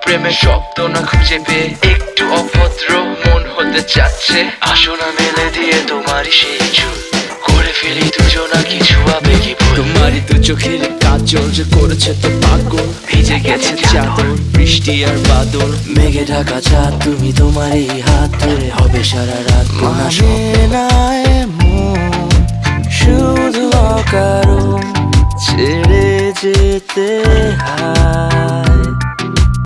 প্রেমের শব্দ না খুঁজে পেয়ে একটু অভদ্র মন হতে চাচ্ছে। আসো না মেলে দিয়ে তোমারই সেই চুল, করে ফেলি দুজনা কিছু আবেগী ভুল। তোমারই দু চোখের কাজল যে করেছে তো পাগল, ভিজে গেছে চাদর বৃষ্টি আর বাদল। মেঘে ঢাকা চাঁদ তুমি তোমারই হাত ধরে হবে সারা রাত। মানে না এমন শুধু অকারণ ছেড়ে যেতে হয়।